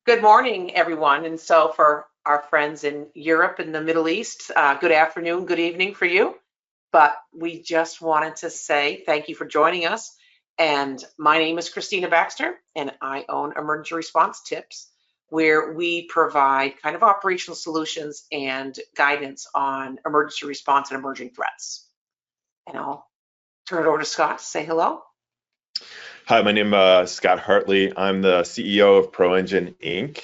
Good morning, everyone. And so for our friends in Europe and the Middle East, good afternoon, good evening for you. But we just wanted to say thank you for joining us. And my name is Christina Baxter, and I own Emergency Response Tips, where we provide kind of operational solutions and guidance on emergency response and emerging threats. And I'll turn it over to Scott to say hello. Hi, my name is Scott Hartley. I'm the CEO of ProEngine Inc.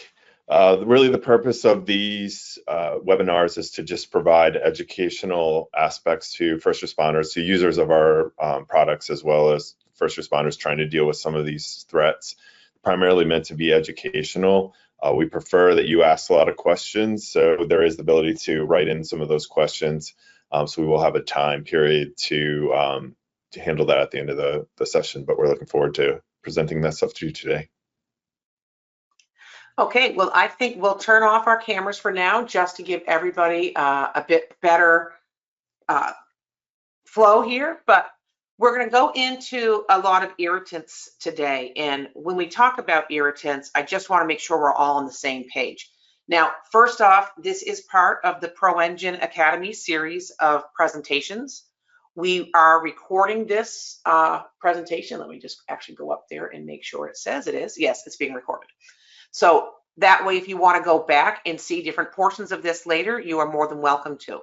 Really, the purpose of these webinars is to just provide educational aspects to first responders, to users of our products, as well as first responders trying to deal with some of these threats. Primarily meant to be educational. We prefer that you ask a lot of questions, so there is the ability to write in some of those questions. So we will have a time period to handle that at the end of the session, but we're looking forward to presenting that stuff to you today. Okay, well, I think we'll turn off our cameras for now just to give everybody a bit better flow here, but we're going to go into a lot of irritants today. And when we talk about irritants, I just want to make sure we're all on the same page. Now, first off, this is part of the ProEngine Academy series of presentations. We are recording this presentation. Let me just actually go up there and make sure it says it is. Yes, it's being recorded. So that way, if you want to go back and see different portions of this later, you are more than welcome to.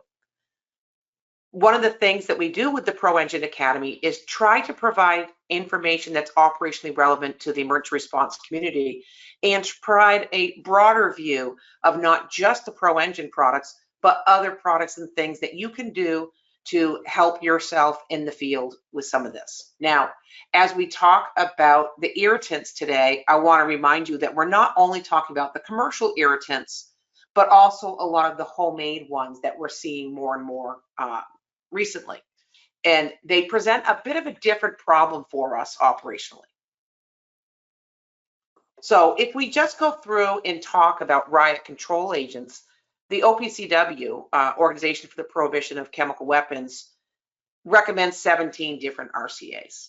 One of the things that we do with the ProEngine Academy is try to provide information that's operationally relevant to the emergency response community and to provide a broader view of not just the ProEngine products, but other products and things that you can do to help yourself in the field with some of this. Now, as we talk about the irritants today, I want to remind you that we're not only talking about the commercial irritants, but also a lot of the homemade ones that we're seeing more and more recently. And they present a bit of a different problem for us operationally. So if we just go through and talk about riot control agents, the OPCW, Organization for the Prohibition of Chemical Weapons, recommends 17 different RCAs.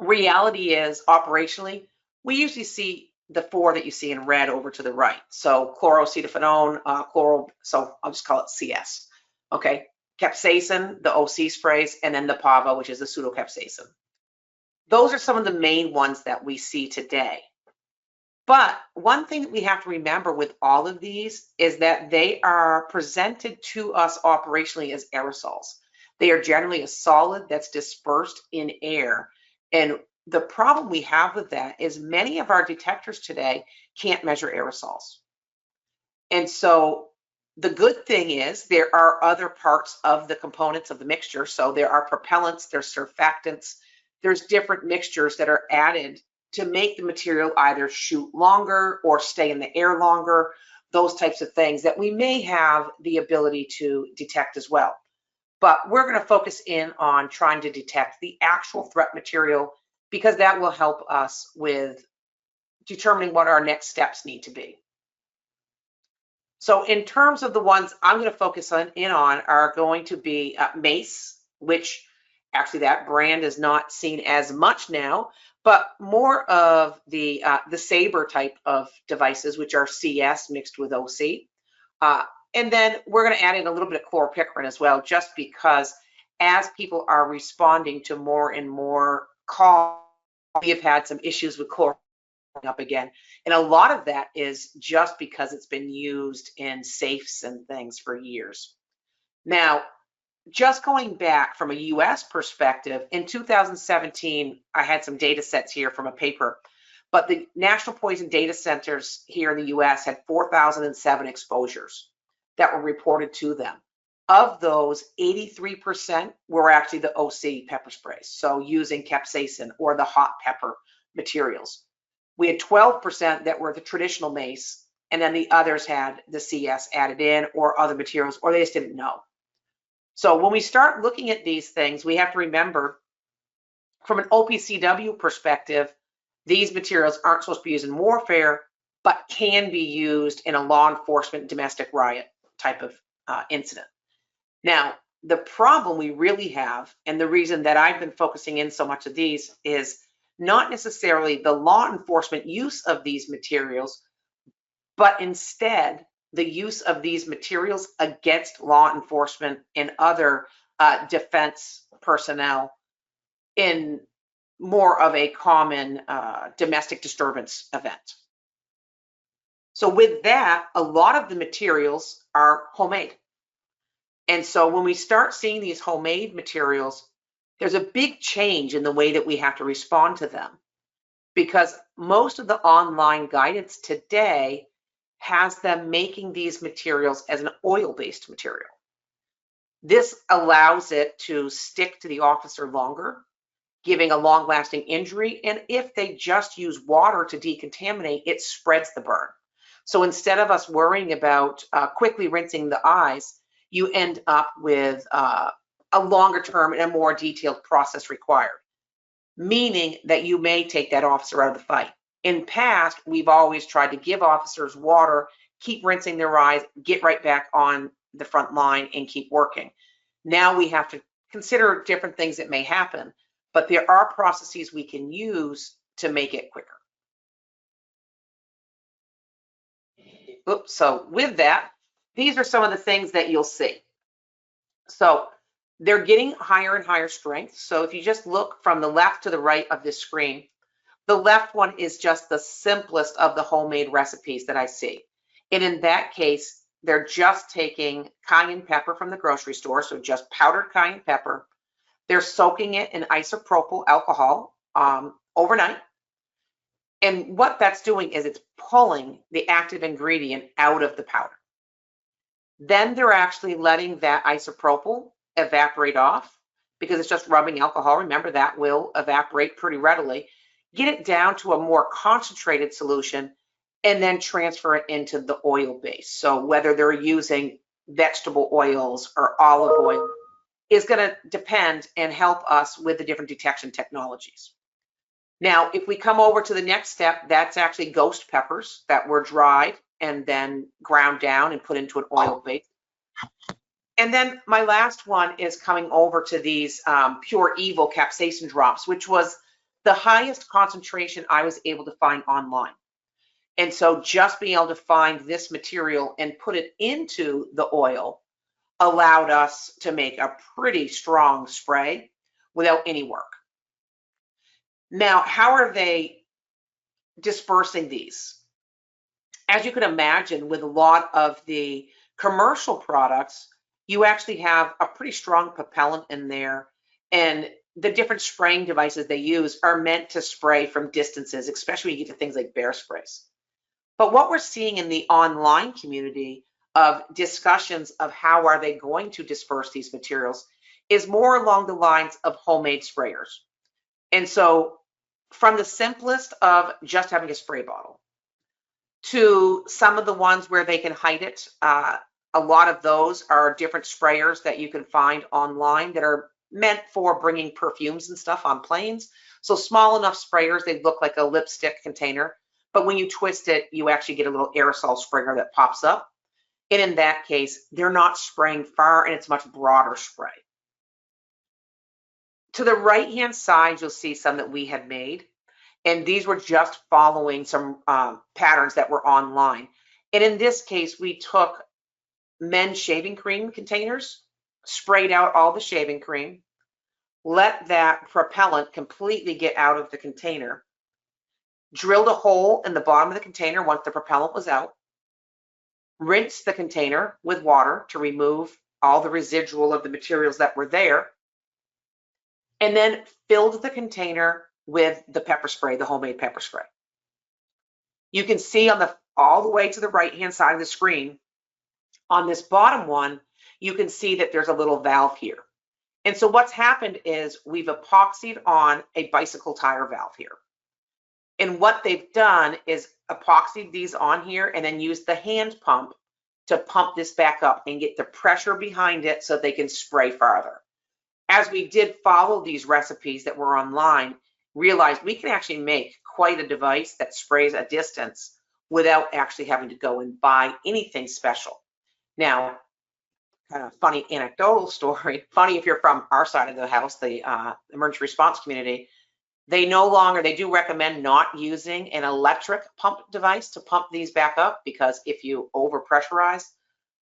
Reality is, operationally, we usually see the 4 that you see in red over to the right. So chloracetophenone, so I'll just call it CS. Okay, capsaicin, the OC sprays, and then the PAVA, which is the pseudo-capsaicin. Those are some of the main ones that we see today. But one thing that we have to remember with all of these is that they are presented to us operationally as aerosols. They are generally a solid that's dispersed in air. And the problem we have with that is many of our detectors today can't measure aerosols. And so the good thing is there are other parts of the components of the mixture. So there are propellants, there's surfactants, there's different mixtures that are added to make the material either shoot longer or stay in the air longer, those types of things that we may have the ability to detect as well. But we're going to focus in on trying to detect the actual threat material because that will help us with determining what our next steps need to be. So in terms of the ones I'm going to focus in on are going to be mace, which actually that brand is not seen as much now, but more of the saber type of devices, which are CS mixed with OC. And then we're going to add in a little bit of chloropicrin as well, just because as people are responding to more and more calls, we have had some issues with chloropicrin up again. And a lot of that is just because it's been used in safes and things for years. Now, just going back from a US perspective, in 2017, I had some data sets here from a paper, but the National Poison Data Centers here in the US had 4,007 exposures that were reported to them. Of those, 83% were actually the OC pepper sprays, so using capsaicin or the hot pepper materials. We had 12% that were the traditional mace, and then the others had the CS added in or other materials, or they just didn't know. So when we start looking at these things, we have to remember from an OPCW perspective, these materials aren't supposed to be used in warfare, but can be used in a law enforcement domestic riot type of incident. Now, the problem we really have, and the reason that I've been focusing in so much of these, is not necessarily the law enforcement use of these materials, but instead the use of these materials against law enforcement and other defense personnel in more of a common domestic disturbance event. So with that, a lot of the materials are homemade. And so when we start seeing these homemade materials, there's a big change in the way that we have to respond to them, because most of the online guidance today has them making these materials as an oil-based material. This allows it to stick to the officer longer, giving a long-lasting injury. And if they just use water to decontaminate, it spreads the burn. So instead of us worrying about quickly rinsing the eyes, you end up with a longer term and a more detailed process required, meaning that you may take that officer out of the fight. In past, we've always tried to give officers water, keep rinsing their eyes, get right back on the front line and keep working. Now we have to consider different things that may happen, but there are processes we can use to make it quicker. Oops, so with that, these are some of the things that you'll see. So they're getting higher and higher strength. So if you just look from the left to the right of this screen, the left one is just the simplest of the homemade recipes that I see. And in that case, they're just taking cayenne pepper from the grocery store, so just powdered cayenne pepper. They're soaking it in isopropyl alcohol overnight. And what that's doing is it's pulling the active ingredient out of the powder. Then they're actually letting that isopropyl evaporate off, because it's just rubbing alcohol. Remember, that will evaporate pretty readily. Get it down to a more concentrated solution, and then transfer it into the oil base. So whether they're using vegetable oils or olive oil is going to depend and help us with the different detection technologies. Now, if we come over to the next step, that's actually ghost peppers that were dried and then ground down and put into an oil base. And then my last one is coming over to these pure evil capsaicin drops, which was the highest concentration I was able to find online. And so just being able to find this material and put it into the oil allowed us to make a pretty strong spray without any work. Now, how are they dispersing these? As you can imagine, with a lot of the commercial products, you actually have a pretty strong propellant in there, and the different spraying devices they use are meant to spray from distances, especially when you get to things like bear sprays. But what we're seeing in the online community of discussions of how are they going to disperse these materials is more along the lines of homemade sprayers. And so from the simplest of just having a spray bottle to some of the ones where they can hide it, a lot of those are different sprayers that you can find online that are meant for bringing perfumes and stuff on planes. So small enough sprayers, they look like a lipstick container, but when you twist it, you actually get a little aerosol sprayer that pops up. And in that case, they're not spraying far, and it's a much broader spray. To the right-hand side, you'll see some that we had made. And these were just following some patterns that were online. And in this case, we took men's shaving cream containers, sprayed out all the shaving cream, let that propellant completely get out of the container, drilled a hole in the bottom of the container once the propellant was out, rinsed the container with water to remove all the residual of the materials that were there, and then filled the container with the pepper spray, the homemade pepper spray. You can see on all the way to the right-hand side of the screen, on this bottom one, you can see that there's a little valve here. And so what's happened is we've epoxied on a bicycle tire valve here. And what they've done is epoxied these on here and then used the hand pump to pump this back up and get the pressure behind it so they can spray farther. As we did follow these recipes that were online, realized we can actually make quite a device that sprays a distance without actually having to go and buy anything special. Now, kind of funny anecdotal story, funny if you're from our side of the house, the emergency response community, They no longer, they do recommend not using an electric pump device to pump these back up, because if you over pressurize,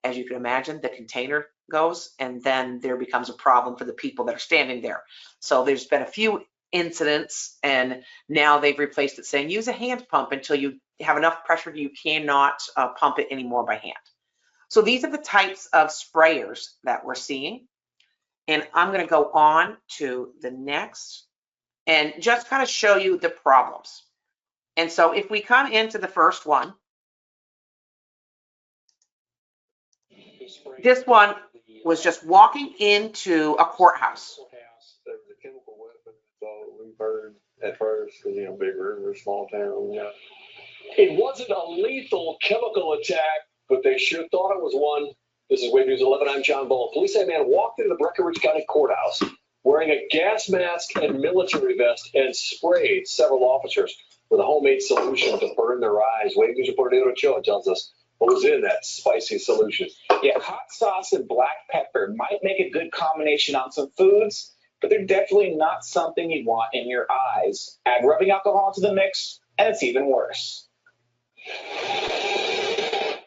as you can imagine, the container goes, and then there becomes a problem for the people that are standing there. So there's been a few incidents, and now they've replaced it saying use a hand pump until you have enough pressure you cannot pump it anymore by hand. So these are the types of sprayers that we're seeing. And I'm going to go on to the next and just kind of show you the problems. And so if we come into the first one, this one was just walking into a courthouse. The chemical weapon, so we've heard at first, because, you know, big river, small town, yeah. It wasn't a lethal chemical attack, but they sure thought it was one. This is Wave News 11. I'm John Bull. Police say a man walked into the Breckenridge County Courthouse wearing a gas mask and military vest and sprayed several officers with a homemade solution to burn their eyes. Wave News reporter David Ochoa tells us what was in that spicy solution. Yeah, hot sauce and black pepper might make a good combination on some foods, but they're definitely not something you'd want in your eyes. Add rubbing alcohol to the mix, and it's even worse.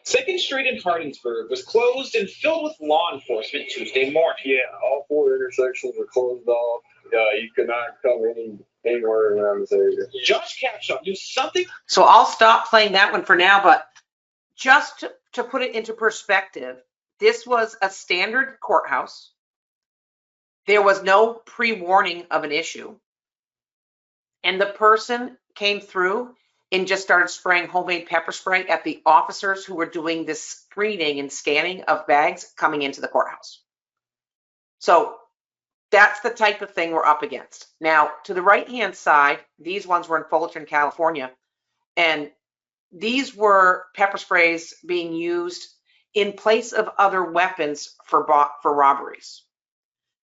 2nd Street in Hardinsburg was closed and filled with law enforcement Tuesday morning. Yeah, all 4 intersections were closed off. You could not come anywhere around this area. Josh Capshaw knew something. So I'll stop playing that one for now, but just to put it into perspective, this was a standard courthouse. There was no pre-warning of an issue. And the person came through and just started spraying homemade pepper spray at the officers who were doing this screening and scanning of bags coming into the courthouse. So that's the type of thing we're up against. Now, to the right-hand side, these ones were in Fullerton, California, and these were pepper sprays being used in place of other weapons for robberies.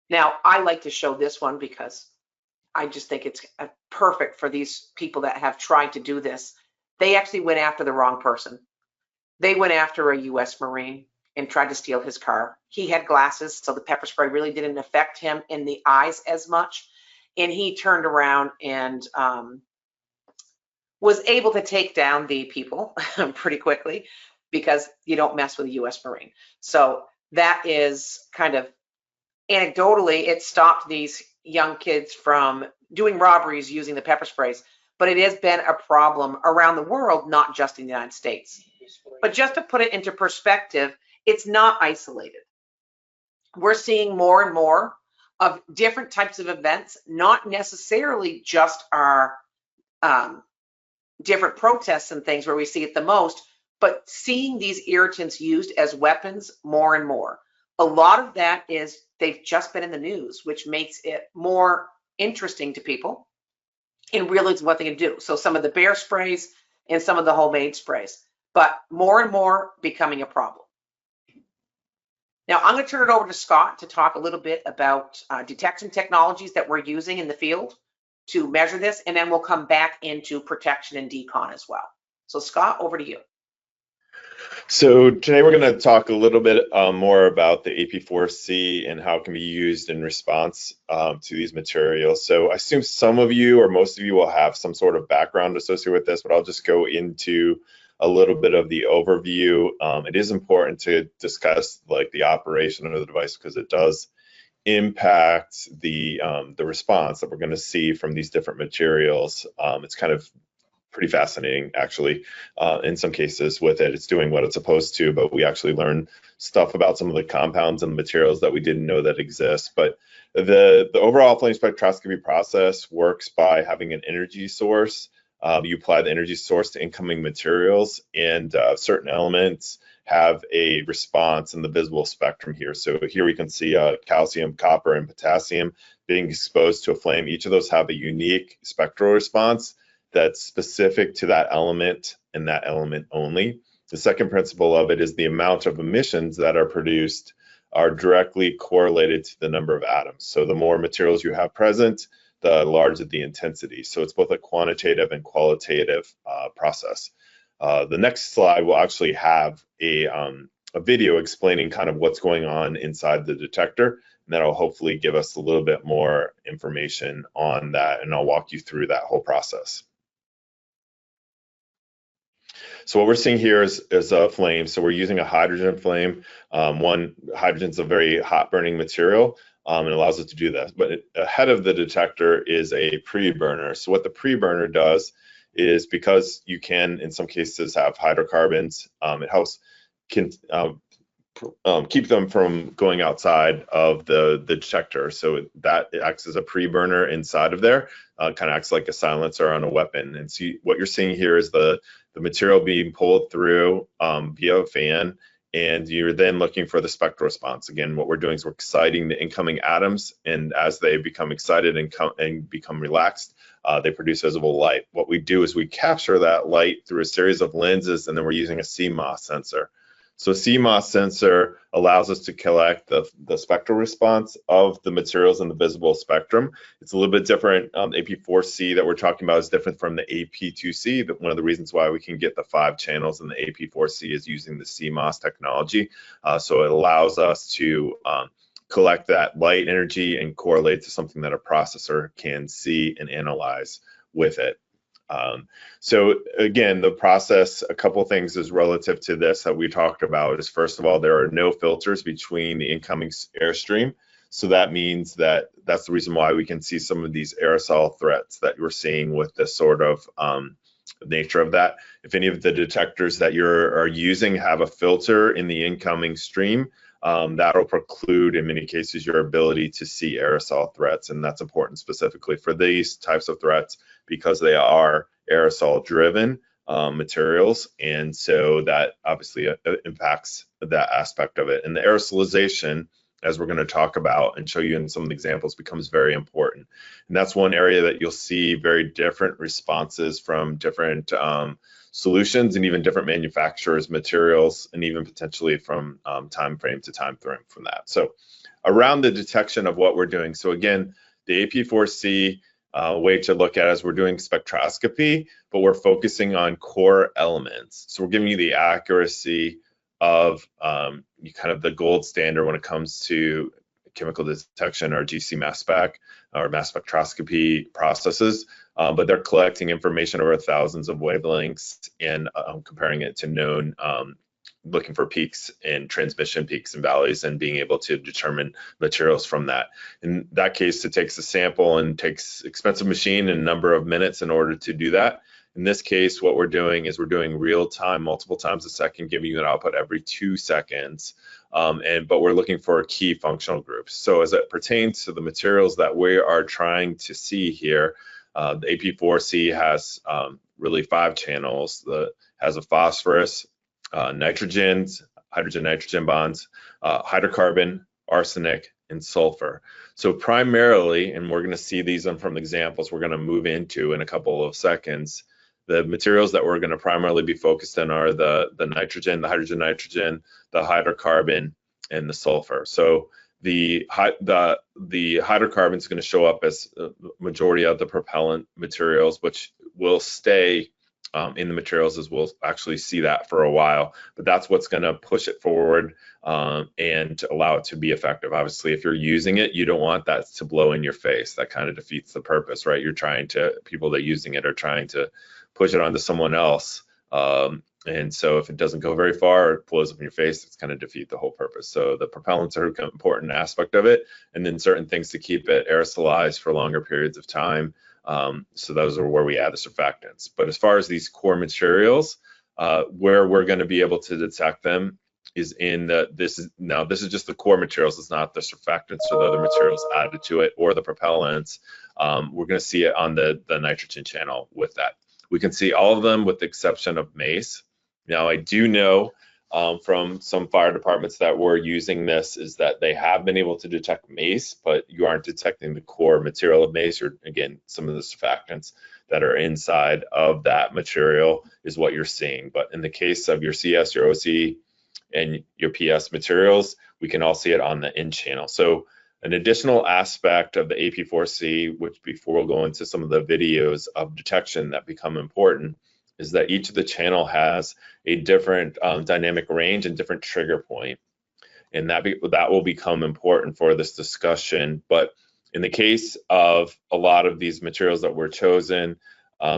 Now, I like to show this one because I just think it's perfect for these people that have tried to do this. They actually went after the wrong person. They went after a U.S. Marine and tried to steal his car. He had glasses, so the pepper spray really didn't affect him in the eyes as much. And he turned around and was able to take down the people pretty quickly, because you don't mess with a U.S. Marine. So that is kind of anecdotally, it stopped these young kids from doing robberies using the pepper sprays, but it has been a problem around the world, not just in the United States. But just to put it into perspective, it's not isolated. We're seeing more and more of different types of events, not necessarily just our different protests and things where we see it the most, but seeing these irritants used as weapons more and more. A lot of that is they've just been in the news, which makes it more interesting to people and realize what they can do. So some of the bear sprays and some of the homemade sprays, but more and more becoming a problem. Now I'm going to turn it over to Scott to talk a little bit about detection technologies that we're using in the field to measure this, and then we'll come back into protection and decon as well. So Scott, over to you. So today we're going to talk a little bit more about the AP4C and how it can be used in response to these materials. So I assume some of you or most of you will have some sort of background associated with this, but I'll just go into a little bit of the overview. It is important to discuss like the operation of the device because it does impact the response that we're going to see from these different materials. It's kind of pretty fascinating, actually, in some cases with it. It's doing what it's supposed to, but we actually learn stuff about some of the compounds and the materials that we didn't know that exist. But the overall flame spectroscopy process works by having an energy source. You apply the energy source to incoming materials, and certain elements have a response in the visible spectrum here. So here we can see calcium, copper, and potassium being exposed to a flame. Each of those have a unique spectral response that's specific to that element and that element only. The second principle of it is the amount of emissions that are produced are directly correlated to the number of atoms. So the more materials you have present, the larger the intensity. So it's both a quantitative and qualitative process. The next slide will actually have a video explaining kind of what's going on inside the detector, and and that'll hopefully give us a little bit more information on that, and I'll walk you through that whole process. So what we're seeing here is a flame. So we're using a hydrogen flame. Hydrogen's a very hot burning material, and it allows us to do that. But ahead of the detector is a pre-burner. So what the pre-burner does is, because you can, in some cases, have hydrocarbons, it helps keep them from going outside of the detector. So that it acts as a pre-burner inside of there, kind of acts like a silencer on a weapon. And see, what you're seeing here is the material being pulled through via a fan, and you're then looking for the spectral response. Again, what we're doing is we're exciting the incoming atoms, and as they become excited and become relaxed, they produce visible light. What we do is we capture that light through a series of lenses, and then we're using a CMOS sensor. So a CMOS sensor allows us to collect the spectral response of the materials in the visible spectrum. It's a little bit different. AP4C that we're talking about is different from the AP2C, but one of the reasons why we can get the 5 channels in the AP4C is using the CMOS technology. So it allows us to collect that light energy and correlate to something that a processor can see and analyze with it. So again, the process, a couple things is relative to this that we talked about is, first of all, there are no filters between the incoming airstream. So that means that's the reason why we can see some of these aerosol threats that you're seeing with this sort of nature of that. If any of the detectors that you're using have a filter in the incoming stream, that'll preclude, in many cases, your ability to see aerosol threats. And that's important specifically for these types of threats because they are aerosol driven materials. And so that obviously impacts that aspect of it. And the aerosolization, as we're going to talk about and show you in some of the examples, becomes very important. And that's one area that you'll see very different responses from different solutions and even different manufacturers, materials, and even potentially from time frame to time frame from that. So around the detection of what we're doing. So again, the AP4C way to look at it is we're doing spectroscopy, but we're focusing on core elements. So we're giving you the accuracy of kind of the gold standard when it comes to chemical detection or GC mass spec or mass spectroscopy processes, but they're collecting information over thousands of wavelengths and comparing it to known, looking for peaks and transmission peaks and valleys and being able to determine materials from that. In that case, it takes a sample and takes expensive machine and a number of minutes in order to do that. In this case, what we're doing is we're doing real time, multiple times a second, giving you an output every 2 seconds. But we're looking for key functional groups. So as it pertains to the materials that we are trying to see here, the AP4C has really 5 channels. Has a phosphorus, nitrogens, hydrogen-nitrogen bonds, hydrocarbon, arsenic, and sulfur. So primarily, and we're going to see these from examples we're going to move into in a couple of seconds, the materials that we're going to primarily be focused on are the nitrogen, the hydrogen-nitrogen, the hydrocarbon, and the sulfur. So the hydrocarbon is going to show up as the majority of the propellant materials, which will stay in the materials as we'll actually see that for a while, but that's what's going to push it forward and allow it to be effective. Obviously, if you're using it, you don't want that to blow in your face. That kind of defeats the purpose, right? People that are using it are trying to push it onto someone else. And so if it doesn't go very far, or it blows up in your face, it's going to defeat the whole purpose. So the propellants are an important aspect of it, and then certain things to keep it aerosolized for longer periods of time. So those are where we add the surfactants. But as far as these core materials, where we're going to be able to detect them is in this is just the core materials. It's not the surfactants or the other materials added to it or the propellants. We're going to see it on the nitrogen channel with that. We can see all of them with the exception of mace. Now, I do know from some fire departments that were using this is that they have been able to detect mace, but you aren't detecting the core material of mace, or again, some of the surfactants that are inside of that material is what you're seeing. But in the case of your CS, your OC, and your PS materials, we can all see it on the in channel. So an additional aspect of the AP4C, which before we'll go into some of the videos of detection that become important, is that each of the channel has a different dynamic range and different trigger point. and that will become important for this discussion. But in the case of a lot of these materials that were chosen,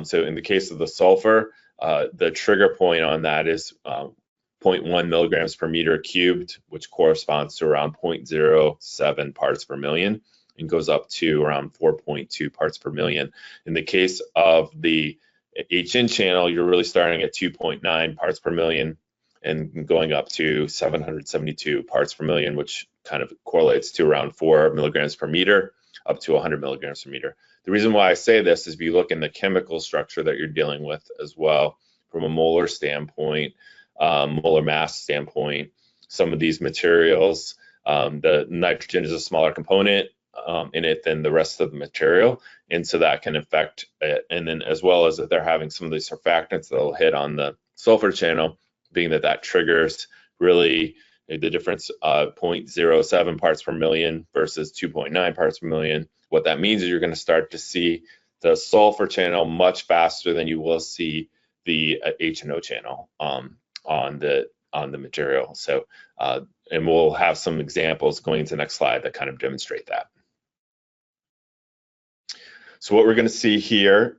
so in the case of the sulfur, the trigger point on that is 0.1 milligrams per meter cubed, which corresponds to around 0.07 parts per million, and goes up to around 4.2 parts per million. In the case of the HN channel, you're really starting at 2.9 parts per million and going up to 772 parts per million, which kind of correlates to around 4 milligrams per meter, up to 100 milligrams per meter. The reason why I say this is if you look in the chemical structure that you're dealing with as well, from a molar standpoint, molar mass standpoint, some of these materials, the nitrogen is a smaller component in it than the rest of the material, and so that can affect it. And then as well as that they're having some of these surfactants that'll hit on the sulfur channel, being that triggers really the difference of 0.07 parts per million versus 2.9 parts per million. What that means is you're going to start to see the sulfur channel much faster than you will see the H&O channel on the material. So, and we'll have some examples going into the next slide that kind of demonstrate that. So what we're going to see here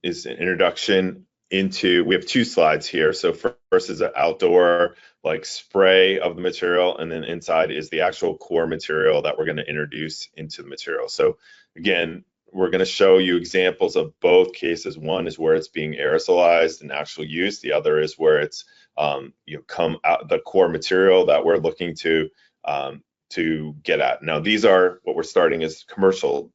is an introduction into, we have two slides here. So first is an outdoor like spray of the material, and then inside is the actual core material that we're going to introduce into the material. So again, we're going to show you examples of both cases. One is where it's being aerosolized in actual use. The other is where it's come out the core material that we're looking to get at. Now, these are what we're starting as commercial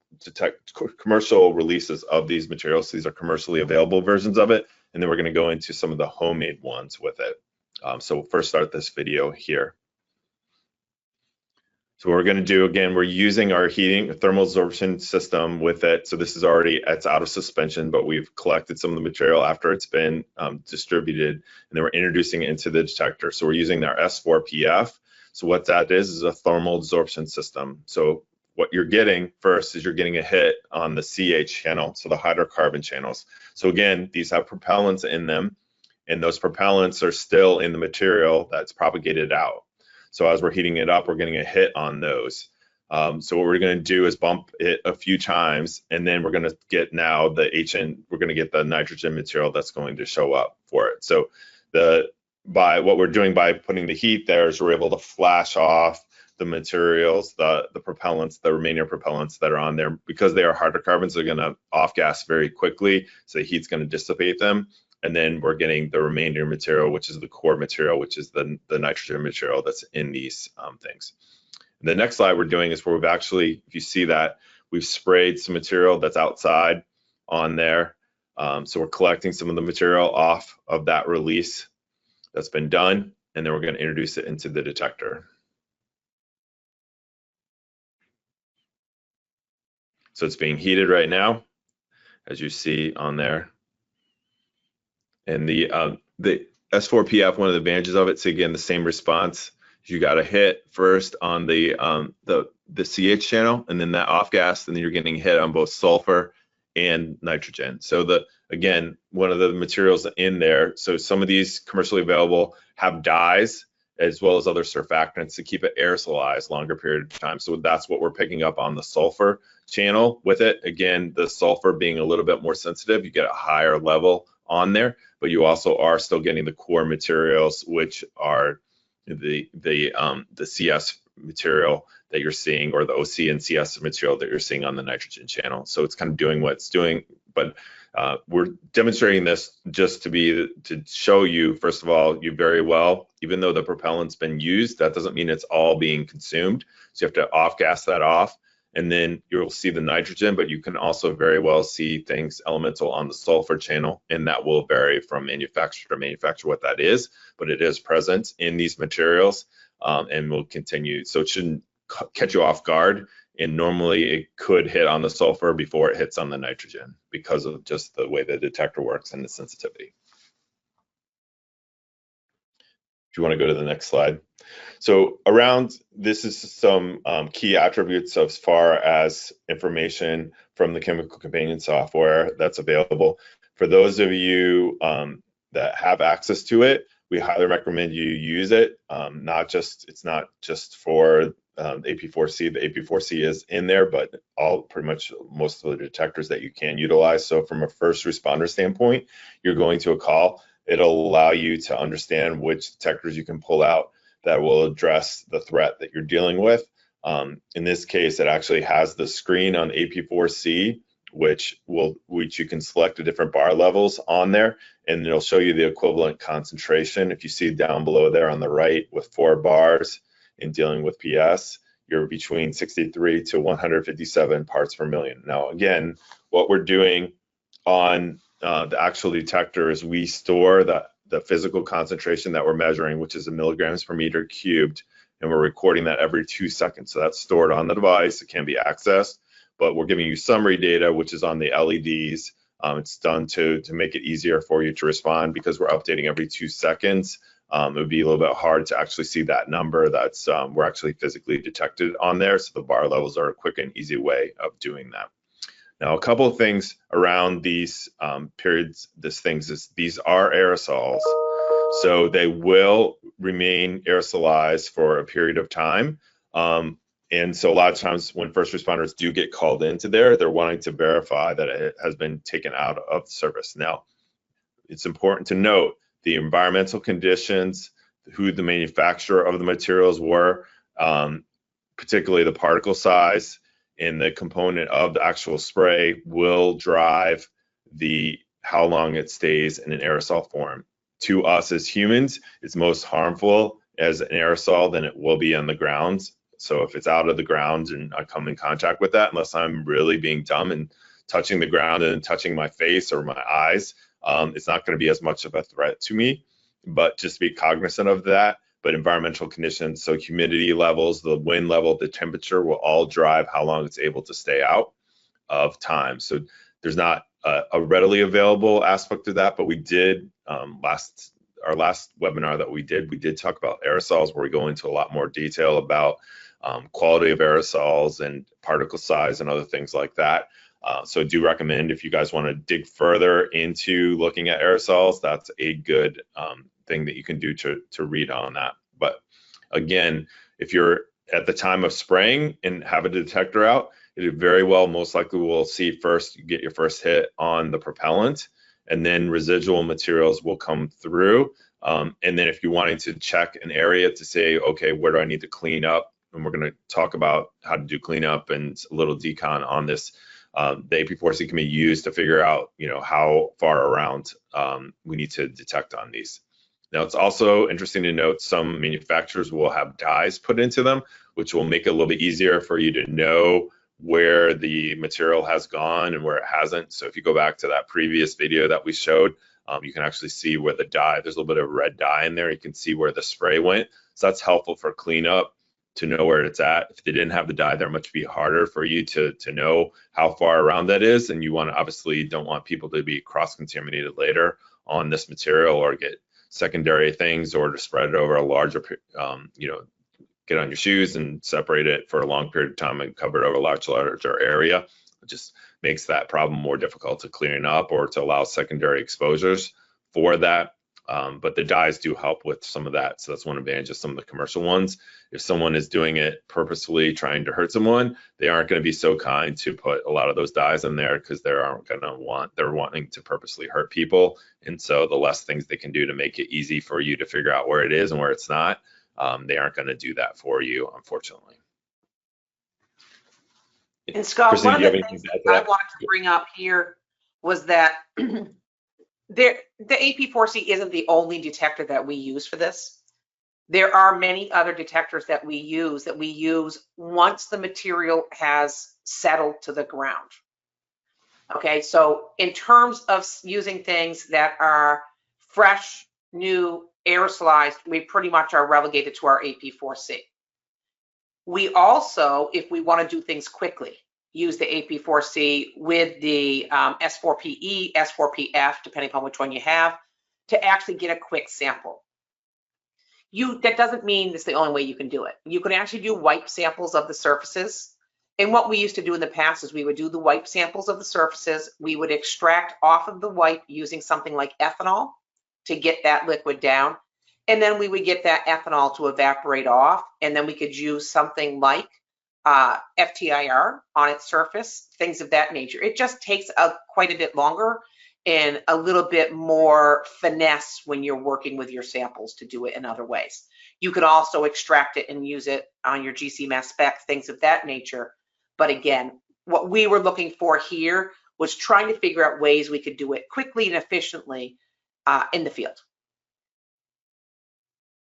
releases of these materials. So these are commercially available versions of it, and then we're going to go into some of the homemade ones with it. So we'll first start this video here. So what we're going to do, again, we're using our thermal absorption system with it. So this is it's out of suspension, but we've collected some of the material after it's been distributed, and then we're introducing it into the detector. So we're using our S4PF. So what that is a thermal absorption system. So what you're getting first is you're getting a hit on the CH channel, so the hydrocarbon channels. So again, these have propellants in them, and those propellants are still in the material that's propagated out. So as we're heating it up, we're getting a hit on those. So what we're going to do is bump it a few times, and then we're going to get now we're going to get the nitrogen material that's going to show up for it. So what we're doing by putting the heat there is we're able to flash off the materials, the propellants, the remaining propellants that are on there. Because they are hydrocarbons, they're going to off gas very quickly, so the heat's going to dissipate them. And then we're getting the remainder material, which is the core material, which is the nitrogen material that's in these things. And the next slide we're doing is where we've actually, if you see that, we've sprayed some material that's outside on there. So we're collecting some of the material off of that release that's been done, and then we're going to introduce it into the detector. So it's being heated right now, as you see on there. And the S4PF, one of the advantages of it, so again, the same response. You got a hit first on the CH channel, and then that off gas, and then you're getting hit on both sulfur and nitrogen. So again, one of the materials in there, so some of these commercially available have dyes as well as other surfactants to keep it aerosolized longer period of time. So that's what we're picking up on the sulfur channel with it. Again, the sulfur being a little bit more sensitive, you get a higher level on there, but you also are still getting the core materials, which are the CS material that you're seeing, or the OC and CS material that you're seeing on the nitrogen channel. So it's kind of doing what it's doing, but we're demonstrating this just to show you, first of all, you very well, even though the propellant's been used, that doesn't mean it's all being consumed. So you have to off gas that off, and then you'll see the nitrogen, but you can also very well see things elemental on the sulfur channel, and that will vary from manufacturer to manufacturer what that is, but it is present in these materials, and will continue. So it shouldn't catch you off guard, and normally it could hit on the sulfur before it hits on the nitrogen because of just the way the detector works and the sensitivity. If you want to go to the next slide. So this is some key attributes as far as information from the chemical companion software that's available. For those of you that have access to it, we highly recommend you use it. It's not just for AP4C. The AP4C is in there, but pretty much most of the detectors that you can utilize. So from a first responder standpoint, you're going to a call, it'll allow you to understand which detectors you can pull out that will address the threat that you're dealing with. In this case, it actually has the screen on AP4C, which you can select the different bar levels on there, and it'll show you the equivalent concentration. If you see down below there on the right with 4 bars in dealing with PS, you're between 63 to 157 parts per million. Now, again, what we're doing on the actual detector is we store the physical concentration that we're measuring, which is in milligrams per meter cubed, and we're recording that every 2 seconds. So that's stored on the device. It can be accessed, but we're giving you summary data, which is on the LEDs. It's done to make it easier for you to respond because we're updating every 2 seconds. It would be a little bit hard to actually see that number that's we're actually physically detected on there. So the bar levels are a quick and easy way of doing that. Now, a couple of things around these these are aerosols. So they will remain aerosolized for a period of time. And so a lot of times when first responders do get called into there, they're wanting to verify that it has been taken out of service. Now, it's important to note the environmental conditions, who the manufacturer of the materials were, particularly the particle size and the component of the actual spray will drive how long it stays in an aerosol form. To us as humans, it's most harmful as an aerosol than it will be on the ground. So if it's out of the ground and I come in contact with that, unless I'm really being dumb and touching the ground and touching my face or my eyes, it's not going to be as much of a threat to me, but just be cognizant of that. But environmental conditions, so humidity levels, the wind level, the temperature will all drive how long it's able to stay out of time. So there's not a readily available aspect of that, but we did our last webinar that we did talk about aerosols, where we go into a lot more detail about quality of aerosols and particle size and other things like that. So I do recommend, if you guys want to dig further into looking at aerosols, that's a good thing that you can do to read on that. But again, if you're at the time of spraying and have a detector out, it very well most likely will see first, you get your first hit on the propellant, and then residual materials will come through. And then if you're wanting to check an area to say, okay, where do I need to clean up? And we're going to talk about how to do cleanup and a little decon on this. The AP4C can be used to figure out, how far around we need to detect on these. Now, it's also interesting to note some manufacturers will have dyes put into them, which will make it a little bit easier for you to know where the material has gone and where it hasn't. So if you go back to that previous video that we showed, you can actually see where the dye, there's a little bit of red dye in there. You can see where the spray went. So that's helpful for cleanup to know where it's at. If they didn't have the dye there, it much be harder for you to know how far around that is. And you obviously don't want people to be cross-contaminated later on this material or get secondary things, or to spread it over a larger, get on your shoes and separate it for a long period of time and cover it over a larger area. It just makes that problem more difficult to clean up or to allow secondary exposures for that. But the dyes do help with some of that. So that's one advantage of some of the commercial ones. If someone is doing it purposefully trying to hurt someone, they aren't going to be so kind to put a lot of those dyes in there, because they're wanting to purposely hurt people. And so the less things they can do to make it easy for you to figure out where it is and where it's not, they aren't going to do that for you, unfortunately. And Scott, Christine, one of the things that I wanted to bring up here was that the AP4C isn't the only detector that we use for this. There are many other detectors that we use once the material has settled to the ground. Okay, so in terms of using things that are fresh, new, aerosolized, we pretty much are relegated to our AP4C. We also, if we want to do things quickly, use the AP4C with the S4PE, S4PF, depending upon which one you have, to actually get a quick sample. That doesn't mean it's the only way you can do it. You can actually do wipe samples of the surfaces. And what we used to do in the past is we would do the wipe samples of the surfaces. We would extract off of the wipe using something like ethanol to get that liquid down. And then we would get that ethanol to evaporate off, and then we could use something like FTIR on its surface, things of that nature. It just takes quite a bit longer and a little bit more finesse when you're working with your samples to do it in other ways. You could also extract it and use it on your GC mass spec, things of that nature. But again, what we were looking for here was trying to figure out ways we could do it quickly and efficiently in the field.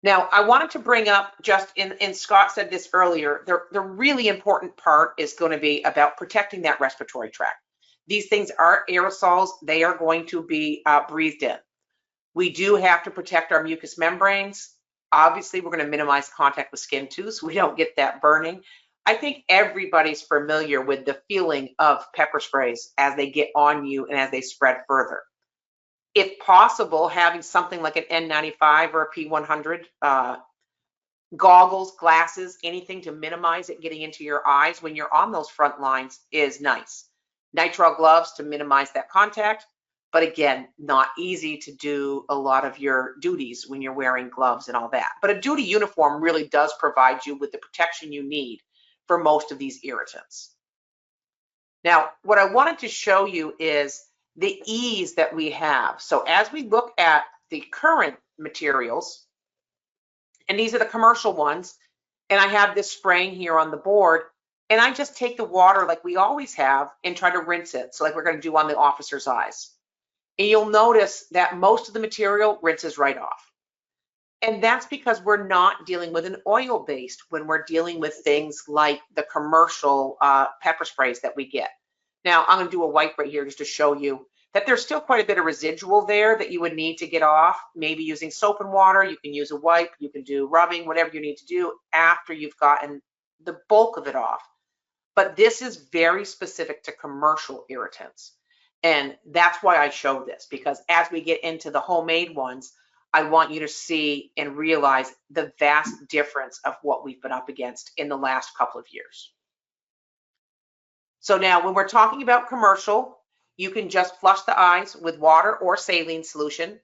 Now, I wanted to bring up, just and Scott said this earlier, the really important part is going to be about protecting that respiratory tract. These things are aerosols. They are going to be breathed in. We do have to protect our mucous membranes. Obviously, we're going to minimize contact with skin too, so we don't get that burning. I think everybody's familiar with the feeling of pepper sprays as they get on you and as they spread further. If possible, having something like an N95 or a P100, goggles, glasses, anything to minimize it getting into your eyes when you're on those front lines is nice. Nitrile gloves to minimize that contact, but again, not easy to do a lot of your duties when you're wearing gloves and all that. But a duty uniform really does provide you with the protection you need for most of these irritants. Now, what I wanted to show you is the ease that we have. So as we look at the current materials, and these are the commercial ones, and I have this spraying here on the board, and I just take the water like we always have and try to rinse it. So like we're going to do on the officer's eyes. And you'll notice that most of the material rinses right off. And that's because we're not dealing with an oil-based when we're dealing with things like the commercial pepper sprays that we get. Now, I'm going to do a wipe right here just to show you that there's still quite a bit of residual there that you would need to get off, maybe using soap and water. You can use a wipe, you can do rubbing, whatever you need to do after you've gotten the bulk of it off. But this is very specific to commercial irritants. And that's why I show this, because as we get into the homemade ones, I want you to see and realize the vast difference of what we've been up against in the last couple of years. So now when we're talking about commercial, you can just flush the eyes with water or saline solution.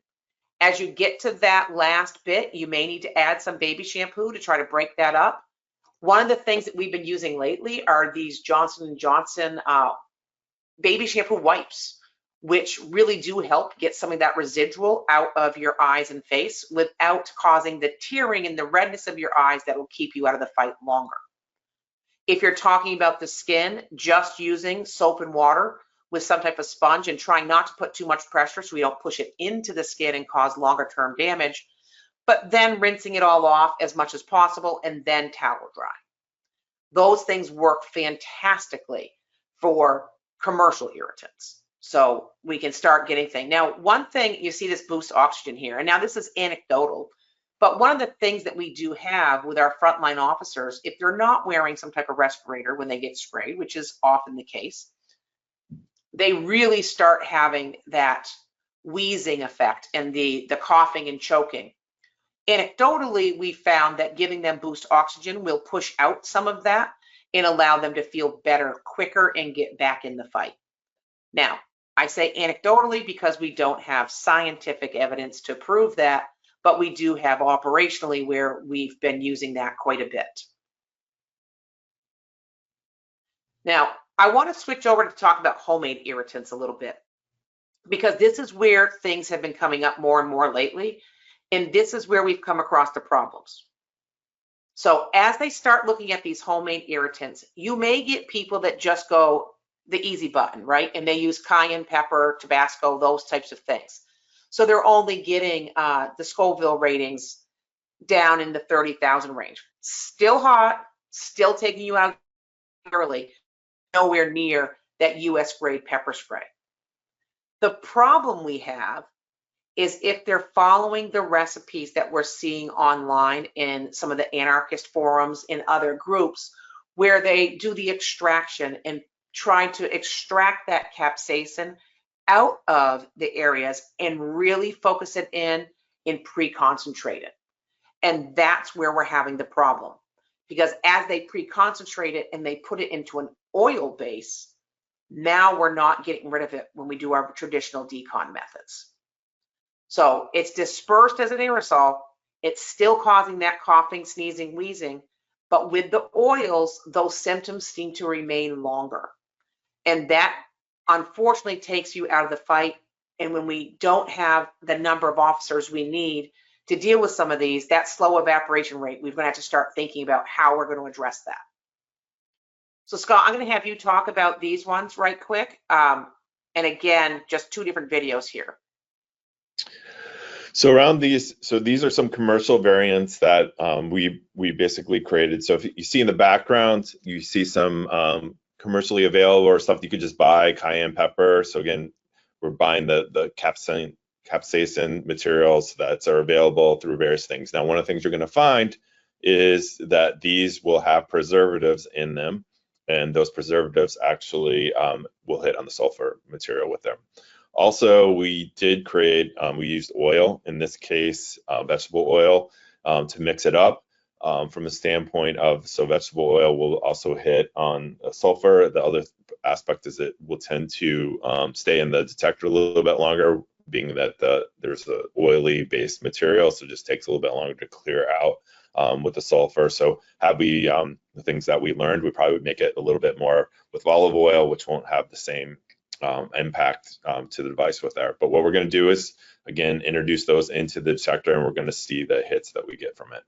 As you get to that last bit, you may need to add some baby shampoo to try to break that up. One of the things that we've been using lately are these Johnson & Johnson baby shampoo wipes, which really do help get some of that residual out of your eyes and face without causing the tearing and the redness of your eyes that will keep you out of the fight longer. If you're talking about the skin, just using soap and water with some type of sponge and trying not to put too much pressure so we don't push it into the skin and cause longer term damage, but then rinsing it all off as much as possible and then towel dry. Those things work fantastically for commercial irritants. So we can start getting things. Now, one thing, you see this boost oxygen here, and now this is anecdotal, but one of the things that we do have with our frontline officers, if they're not wearing some type of respirator when they get sprayed, which is often the case, they really start having that wheezing effect and the coughing and choking. Anecdotally, we found that giving them boost oxygen will push out some of that and allow them to feel better quicker and get back in the fight. Now, I say anecdotally because we don't have scientific evidence to prove that, but we do have operationally where we've been using that quite a bit. Now, I want to switch over to talk about homemade irritants a little bit, because this is where things have been coming up more and more lately, and this is where we've come across the problems. So as they start looking at these homemade irritants, you may get people that just go the easy button, right? And they use cayenne pepper, Tabasco, those types of things. So they're only getting the Scoville ratings down in the 30,000 range. Still hot, still taking you out early, nowhere near that US grade pepper spray. The problem we have is if they're following the recipes that we're seeing online in some of the anarchist forums in other groups, where they do the extraction and try to extract that capsaicin out of the areas and really focus it in pre-concentrate it. And that's where we're having the problem, because as they pre-concentrate it and they put it into an oil base, now we're not getting rid of it when we do our traditional decon methods. So it's dispersed as an aerosol, It's still causing that coughing, sneezing, wheezing, but with the oils, those symptoms seem to remain longer. And that unfortunately takes you out of the fight. And when we don't have the number of officers we need to deal with some of these, that slow evaporation rate, we're going to have to start thinking about how we're going to address that. So Scott, I'm going to have you talk about these ones right quick. And again, just 2 different videos here. So around these, so these are some commercial variants that we basically created. So if you see in the background, you see some commercially available or stuff you could just buy, cayenne pepper. So again, we're buying the capsaicin materials that are available through various things. Now, one of the things you're going to find is that these will have preservatives in them, and those preservatives actually will hit on the sulfur material with them. Also, we did create, we used oil, in this case, vegetable oil, to mix it up. From a standpoint of, so vegetable oil will also hit on sulfur. The other aspect is it will tend to stay in the detector a little bit longer, being that there's an oily based material, so it just takes a little bit longer to clear out with the sulfur. So had we, the things that we learned, we probably would make it a little bit more with olive oil, which won't have the same impact to the device with there. But what we're going to do is, again, introduce those into the detector, and we're going to see the hits that we get from it.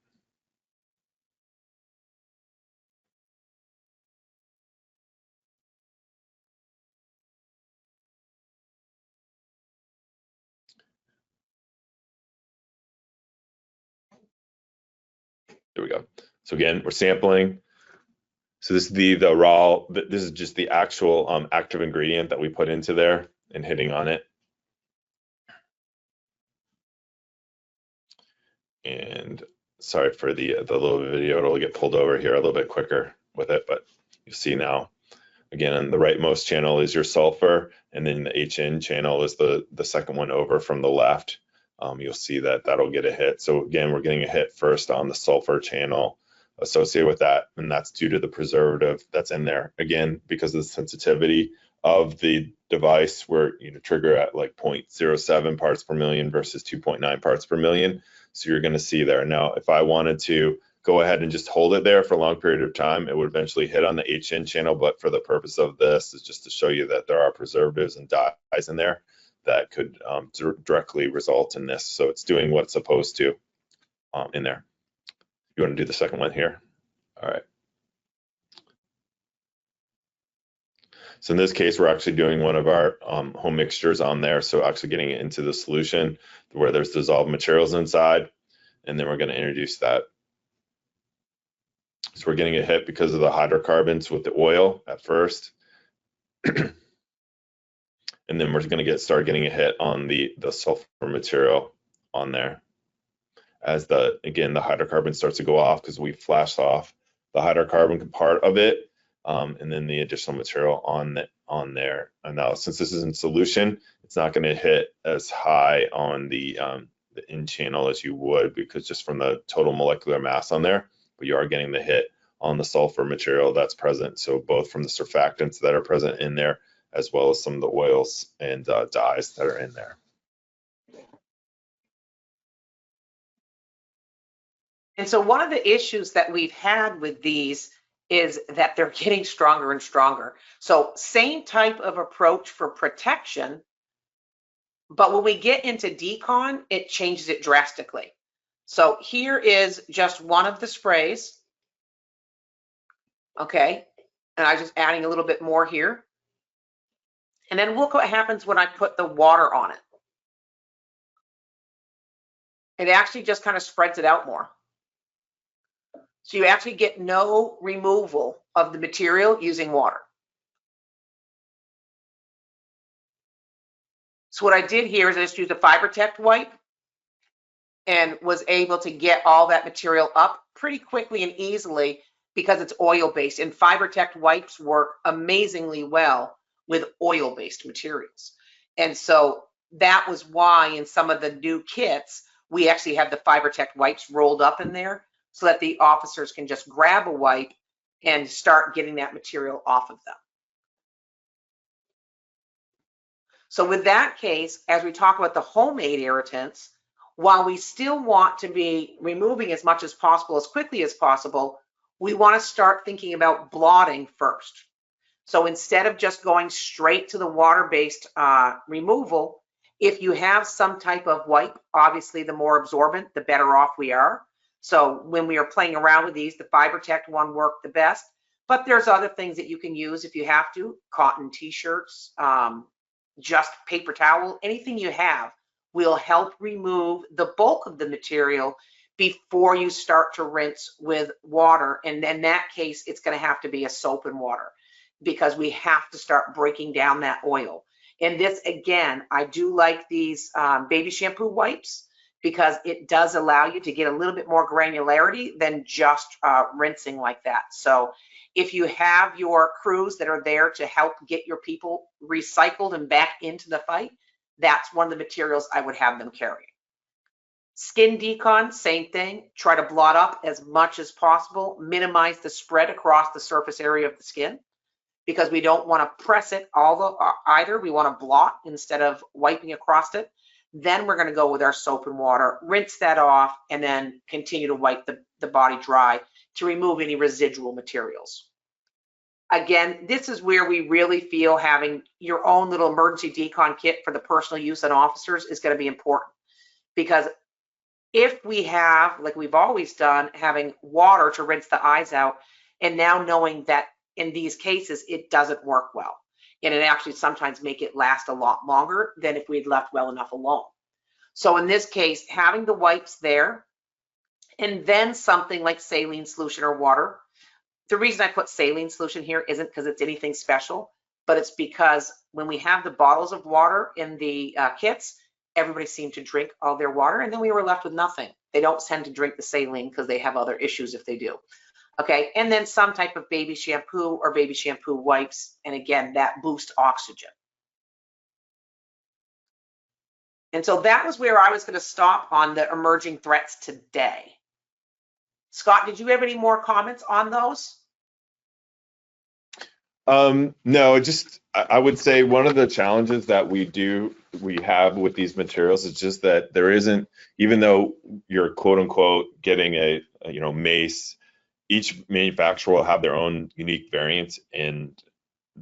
There we go. So again, we're sampling. So this is the raw, this is just the actual active ingredient that we put into there and hitting on it. And sorry for the little video, it'll get pulled over here a little bit quicker with it, but you see now, again, on the rightmost channel is your sulfur, and then the HN channel is the second one over from the left. You'll see that that'll get a hit. So again, we're getting a hit first on the sulfur channel associated with that, and that's due to the preservative that's in there. Again, because of the sensitivity of the device, we're trigger at like 0.07 parts per million versus 2.9 parts per million. So you're going to see there. Now, if I wanted to go ahead and just hold it there for a long period of time, it would eventually hit on the HN channel. But for the purpose of this, is just to show you that there are preservatives and dyes in there that could directly result in this. So it's doing what it's supposed to in there. You want to do the second one here? All right. So in this case, we're actually doing one of our home mixtures on there. So actually getting it into the solution where there's dissolved materials inside, and then we're going to introduce that. So we're getting a hit because of the hydrocarbons with the oil at first. And then we're going to start getting a hit on the sulfur material on there. As the hydrocarbon starts to go off, because we flashed off the hydrocarbon part of it, and then the additional material on there. And now, since this is in solution, it's not going to hit as high on the in channel as you would, because just from the total molecular mass on there, but you are getting the hit on the sulfur material that's present. So both from the surfactants that are present in there, as well as some of the oils and dyes that are in there. And so one of the issues that we've had with these is that they're getting stronger and stronger. So same type of approach for protection, but when we get into decon, it changes it drastically. So here is just one of the sprays. Okay, and I'm just adding a little bit more here. And then look what happens when I put the water on it. It actually just kind of spreads it out more. So you actually get no removal of the material using water. So what I did here is I just used a FiberTech wipe and was able to get all that material up pretty quickly and easily because it's oil-based, and FiberTech wipes work amazingly well with oil-based materials. And so that was why in some of the new kits, we actually have the FiberTech wipes rolled up in there so that the officers can just grab a wipe and start getting that material off of them. So with that case, as we talk about the homemade irritants, while we still want to be removing as much as possible, as quickly as possible, we want to start thinking about blotting first. So instead of just going straight to the water-based removal, if you have some type of wipe, obviously the more absorbent, the better off we are. So when we are playing around with these, the FiberTech one worked the best, but there's other things that you can use if you have to, cotton t-shirts, just paper towel, anything you have will help remove the bulk of the material before you start to rinse with water. And in that case, it's going to have to be a soap and water, because we have to start breaking down that oil. And this, again, I do like these baby shampoo wipes, because it does allow you to get a little bit more granularity than just rinsing like that. So if you have your crews that are there to help get your people recycled and back into the fight, that's one of the materials I would have them carry. Skin decon, same thing. Try to blot up as much as possible, minimize the spread across the surface area of the skin, because we don't want to press it either. We want to blot instead of wiping across it. Then we're going to go with our soap and water, rinse that off, and then continue to wipe the body dry to remove any residual materials. Again, this is where we really feel having your own little emergency decon kit for the personal use on officers is going to be important, because if we have, like we've always done, having water to rinse the eyes out, and now knowing that in these cases it doesn't work well, and it actually sometimes make it last a lot longer than if we'd left well enough alone. So in this case, having the wipes there, and then something like saline solution or water. The reason I put saline solution here isn't because it's anything special, but it's because when we have the bottles of water in the kits, everybody seemed to drink all their water, and then we were left with nothing. They don't tend to drink the saline because they have other issues if they do. Okay, and then some type of baby shampoo or baby shampoo wipes, and again, that boosts oxygen. And so that was where I was going to stop on the emerging threats today. Scott, did you have any more comments on those? No, I would say one of the challenges that we have with these materials is just that there isn't, even though you're quote unquote getting a mace, each manufacturer will have their own unique variants and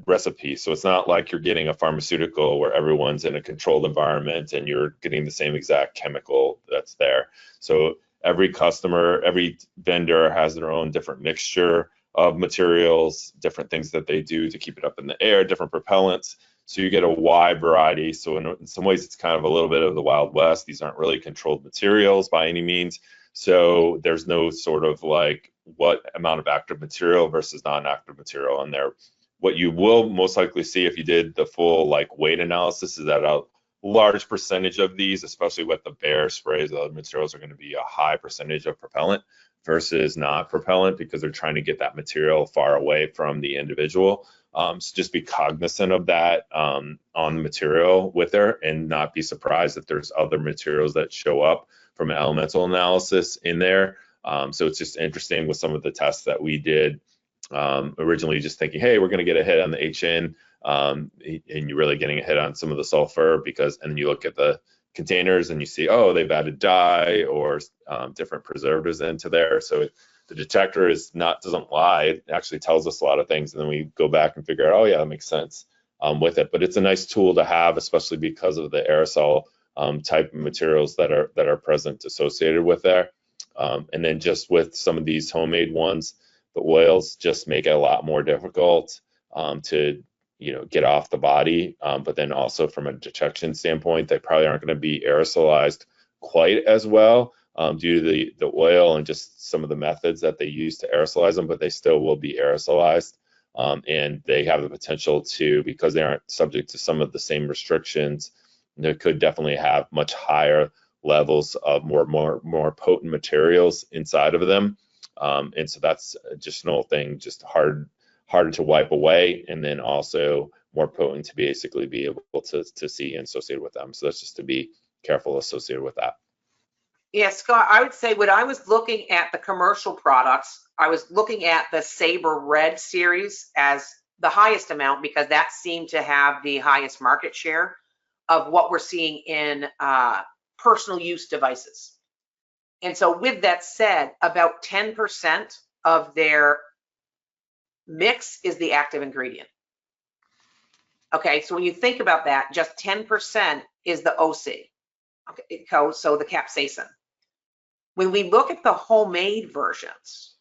recipes. So it's not like you're getting a pharmaceutical where everyone's in a controlled environment and you're getting the same exact chemical that's there. So every customer, every vendor has their own different mixture of materials, different things that they do to keep it up in the air, different propellants. So you get a wide variety. So in some ways, it's kind of a little bit of the Wild West. These aren't really controlled materials by any means. So there's no sort of like what amount of active material versus non-active material in there. What you will most likely see if you did the full like weight analysis is that a large percentage of these, especially with the Bear sprays, the materials are going to be a high percentage of propellant versus not propellant, because they're trying to get that material far away from the individual. So just be cognizant of that on the material with her, and not be surprised if there's other materials that show up from an elemental analysis in there. So it's just interesting with some of the tests that we did. Originally just thinking, hey, we're going to get a hit on the HN, and you're really getting a hit on some of the sulfur, and then you look at the containers and you see, oh, they've added dye or different preservatives into there. So the detector doesn't lie. It actually tells us a lot of things, and then we go back and figure out, oh yeah, that makes sense with it. But it's a nice tool to have, especially because of the aerosol type of materials that are present associated with there. And then just with some of these homemade ones, the oils just make it a lot more difficult to get off the body. But then also from a detection standpoint, they probably aren't going to be aerosolized quite as well due to the oil and just some of the methods that they use to aerosolize them, but they still will be aerosolized. And they have the potential to, because they aren't subject to some of the same restrictions, they could definitely have much higher levels of more potent materials inside of them. And so that's additional thing, just harder to wipe away, and then also more potent to basically be able to see associated with them. So that's just to be careful associated with that. Yeah, Scott, I would say when I was looking at the commercial products, I was looking at the Sabre Red series as the highest amount, because that seemed to have the highest market share of what we're seeing in personal use devices. And so with that said, about 10% of their mix is the active ingredient. Okay, so when you think about that, just 10% is the OC, okay, so the capsaicin. When we look at the homemade versions,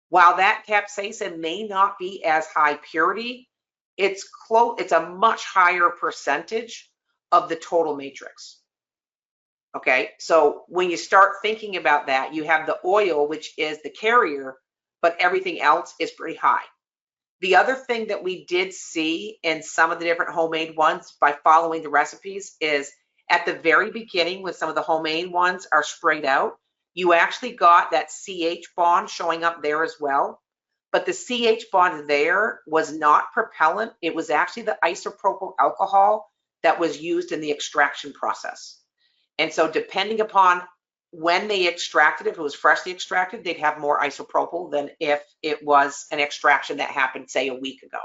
while that capsaicin may not be as high purity, it's a much higher percentage of the total matrix. Okay, so when you start thinking about that, you have the oil, which is the carrier, but everything else is pretty high. The other thing that we did see in some of the different homemade ones by following the recipes is at the very beginning, when some of the homemade ones are sprayed out, you actually got that CH bond showing up there as well. But the CH bond there was not propellant. It was actually the isopropyl alcohol that was used in the extraction process. And so depending upon when they extracted, if it was freshly extracted, they'd have more isopropyl than if it was an extraction that happened, say, a week ago.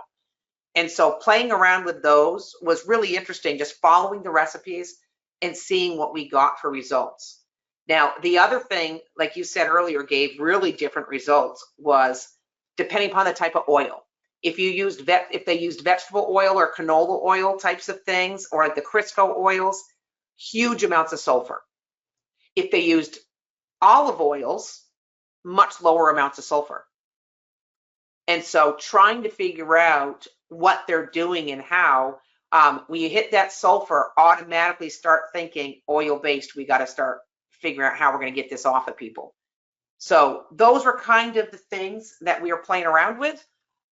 And so playing around with those was really interesting, just following the recipes and seeing what we got for results. Now, the other thing, like you said earlier, gave really different results was depending upon the type of oil. If they used vegetable oil or canola oil types of things, or like the Crisco oils, huge amounts of sulfur. If they used olive oils, much lower amounts of sulfur. And so trying to figure out what they're doing and how, when you hit that sulfur, automatically start thinking oil-based, we got to start figuring out how we're going to get this off of people. So those were kind of the things that we were playing around with.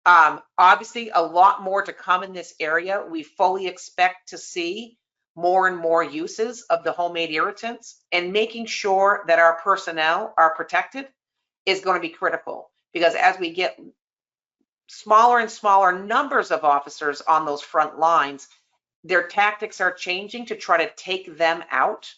Obviously, a lot more to come in this area. We fully expect to see more and more uses of the homemade irritants, and making sure that our personnel are protected is going to be critical, because as we get smaller and smaller numbers of officers on those front lines, their tactics are changing to try to take them out.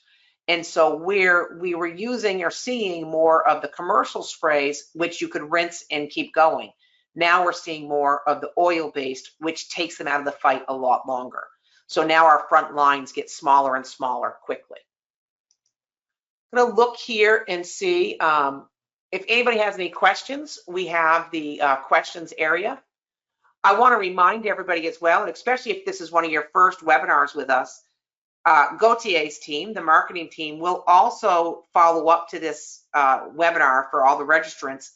And so we were using or seeing more of the commercial sprays, which you could rinse and keep going. Now we're seeing more of the oil-based, which takes them out of the fight a lot longer. So now our front lines get smaller and smaller quickly. I'm going to look here and see if anybody has any questions. We have the questions area. I want to remind everybody as well, and especially if this is one of your first webinars with us, Gautier's team, the marketing team, will also follow up to this webinar for all the registrants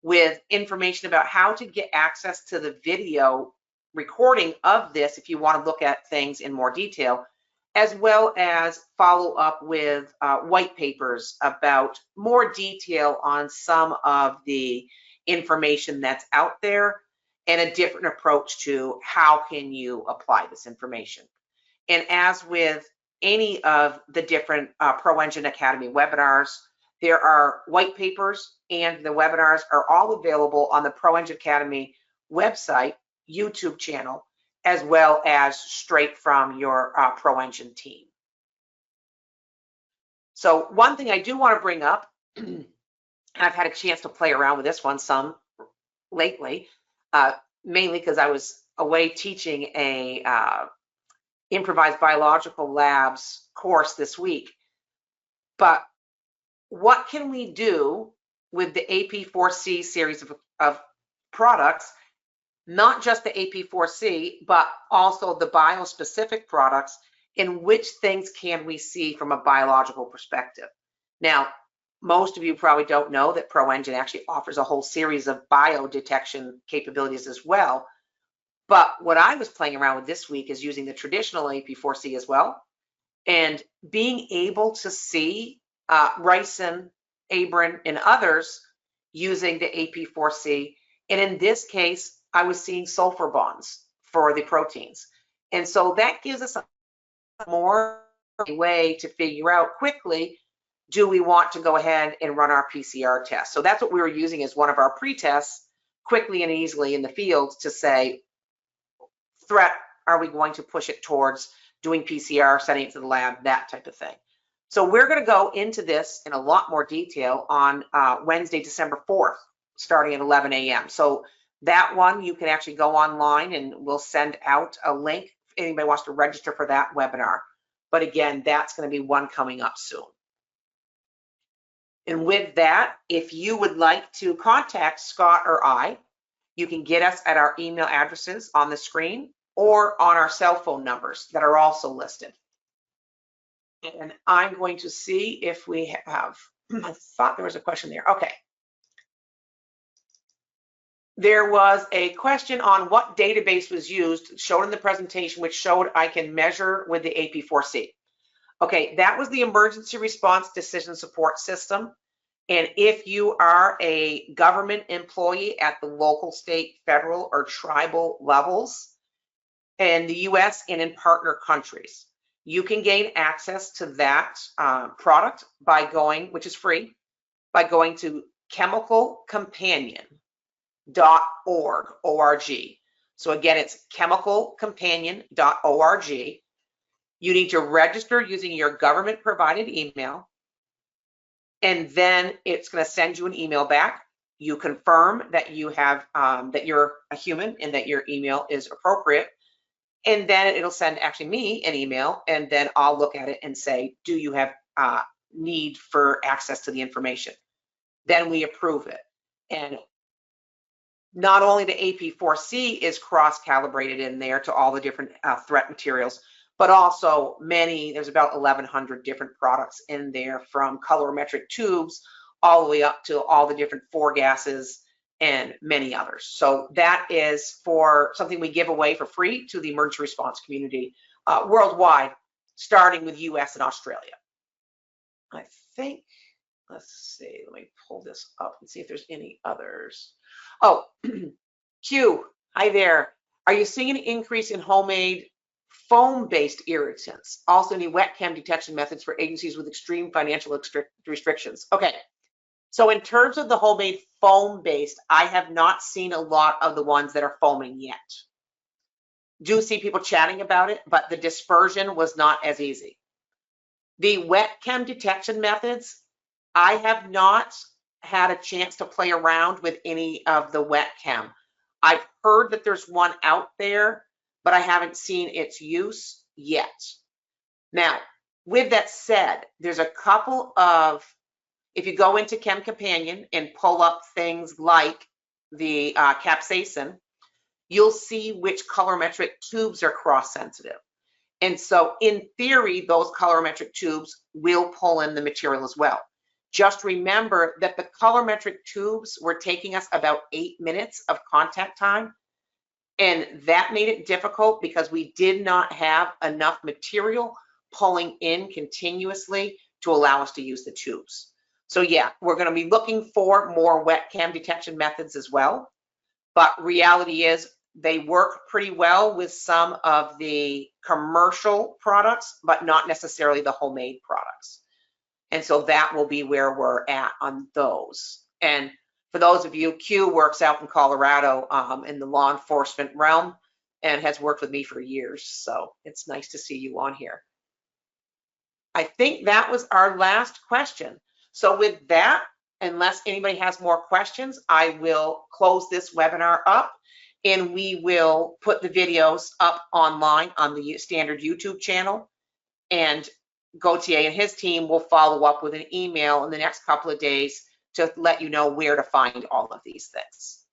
with information about how to get access to the video recording of this if you want to look at things in more detail, as well as follow up with white papers about more detail on some of the information that's out there and a different approach to how can you apply this information. And as with any of the different ProEngine Academy webinars, there are white papers, and the webinars are all available on the ProEngine Academy website, YouTube channel, as well as straight from your ProEngine team. So one thing I do want to bring up, and I've had a chance to play around with this one some lately, mainly because I was away teaching a improvised biological labs course this week. But what can we do with the AP4C series of products, not just the AP4C, but also the biospecific products, and which things can we see from a biological perspective? Now, most of you probably don't know that ProEngine actually offers a whole series of biodetection capabilities as well. But what I was playing around with this week is using the traditional AP4C as well, and being able to see ricin, abrin, and others using the AP4C. And in this case, I was seeing sulfur bonds for the proteins. And so that gives us a more way to figure out quickly, do we want to go ahead and run our PCR test? So that's what we were using as one of our pre-tests, quickly and easily in the field, to say, threat, are we going to push it towards doing PCR, sending it to the lab, that type of thing. So we're going to go into this in a lot more detail on Wednesday, December 4th, starting at 11 a.m. So that one, you can actually go online and we'll send out a link if anybody wants to register for that webinar. But again, that's going to be one coming up soon. And with that, if you would like to contact Scott or I, you can get us at our email addresses on the screen or on our cell phone numbers that are also listed. And I'm going to see if we have, I thought there was a question there. Okay. There was a question on what database was used, showed in the presentation, which showed I can measure with the AP4C. Okay, that was the Emergency Response Decision Support System. And if you are a government employee at the local, state, federal, or tribal levels in the US and in partner countries, you can gain access to that product by going, which is free, by going to chemicalcompanion.org. So again, it's chemicalcompanion.org. You need to register using your government provided email, and then it's going to send you an email back. You confirm that you have that you're a human and that your email is appropriate, and then it'll send actually me an email, and then I'll look at it and say, do you have need for access to the information? Then we approve it. And not only the AP4C is cross-calibrated in there to all the different threat materials, but also there's about 1,100 different products in there, from colorimetric tubes all the way up to all the different 4 gases and many others. So that is for something we give away for free to the emergency response community worldwide, starting with US and Australia. I think, let's see, let me pull this up and see if there's any others. Oh, Q, hi there. Are you seeing an increase in homemade foam-based irritants? Also, any wet chem detection methods for agencies with extreme financial restrictions? Okay, so in terms of the homemade foam-based, I have not seen a lot of the ones that are foaming yet. Do see people chatting about it, but the dispersion was not as easy. The wet chem detection methods, I have not had a chance to play around with any of the wet chem. I've heard that there's one out there, but I haven't seen its use yet. Now, with that said, there's a couple of, if you go into Chem Companion and pull up things like the capsaicin, you'll see which colorimetric tubes are cross-sensitive. And so in theory, those colorimetric tubes will pull in the material as well. Just remember that the colorimetric tubes were taking us about 8 minutes of contact time. And that made it difficult because we did not have enough material pulling in continuously to allow us to use the tubes. So yeah, we're going to be looking for more wet chem detection methods as well. But reality is they work pretty well with some of the commercial products, but not necessarily the homemade products. And so that will be where we're at on those. And for those of you, Q works out in Colorado in the law enforcement realm and has worked with me for years. So it's nice to see you on here. I think that was our last question. So with that, unless anybody has more questions, I will close this webinar up, and we will put the videos up online on the standard YouTube channel. And Gautier and his team will follow up with an email in the next couple of days to let you know where to find all of these things.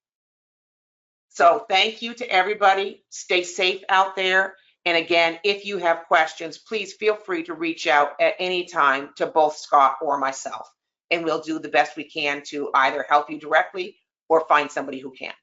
So thank you to everybody. Stay safe out there. And again, if you have questions, please feel free to reach out at any time to both Scott or myself, and we'll do the best we can to either help you directly or find somebody who can.